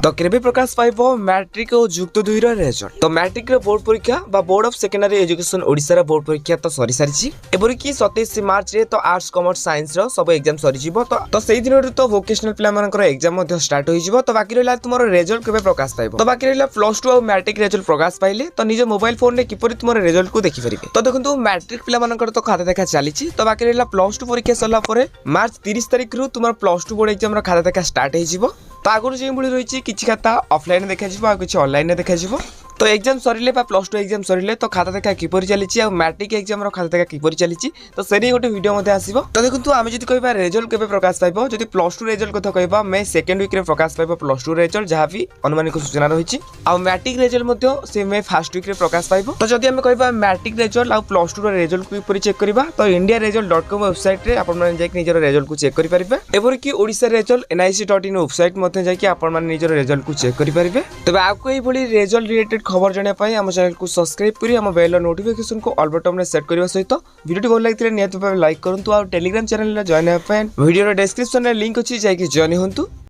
तो केबे प्रकाश पाइबो मैट्रिक और युक्त 2 रो रिजल्ट। तो मैट्रिक रो बोर्ड परीक्षा बा board of secondary education Odisha रो बोर्ड परीक्षा तो सरी सारिछि एबोरी की 27 मार्च रे तो आर्ट्स कॉमर्स साइंस रो सब एग्जाम सरी जिवो। तो सेही दिन रे तो वोकेशनल प्ले मानकर एग्जाम मध्ये स्टार्ट होई जिवो। तो बाकी रहला तुमरो रिजल्ट केबे प्रकाश पाइबो। तो बाकी रहला प्लस 2 और मैट्रिक रिजल्ट प्रकाश पाइले तो निज मोबाइल फोन रे किपरि तुमरो रिजल्ट को देखि परिबे। तो देखंतु मैट्रिक प्ले मानकर तो खाता देखा चलीछि। तो बाकी रहला प्लस 2 परीक्षा सरला परे मार्च 30 तारिख रु तुमरो प्लस 2 बोर्ड एग्जाम रो खाता देखा स्टार्ट होई जिवो। तो आगुर जे भଳି रहिछि किछि खाता ऑफलाइन देखा जिवो आ किछि ऑनलाइन देखा जिवो। तो एग्जाम सरिले बा प्लस 2 एग्जाम सरिले तो खाता देखा किपरि चलीछि आ मैट्रिक एग्जाम रो खाता देखा किपरि चलीछि तो सेरी गोटे वीडियो मध्ये आसीबो। तो देखंतु आमे जदि कहबा रिजल्ट केबे प्रकाश पाइबो जदि प्लस 2 रिजल्ट कथा कहबा मे सेकंड वीक रे प्रकाश पाइबो प्लस 2 रिजल्ट जहा भी अनुमानिक सूचना रहिछि आ मैट्रिक रिजल्ट मध्ये से मे फर्स्ट वीक रे प्रकाश पाइबो। तो जदि आमे कहबा मैट्रिक रिजल्ट आ प्लस 2 रो रिजल्ट किपरि चेक करबा तो indiaresult.com वेबसाइट रे आपण माने जाय कि निजर रिजल्ट को चेक करि परिबे। एबोर की ओडिसा रिजल्ट nic.in वेबसाइट मध्ये जाय कि आपण माने निजर रिजल्ट को चेक करि परिबे। तबे आपको एई भଳି रिजल्ट रिलेटेड खबर जणे पई हम चैनल को सब्सक्राइब करी हम बेल नोटिफिकेशन को ऑल बटन में सेट करबा सहित वीडियो भल लागितले नियत लाइक करंतु आ टेलीग्राम चैनल रे जॉइन हेबा वीडियो रो डिस्क्रिप्शन रे लिंक अछि जाय कि जॉइन होंतु।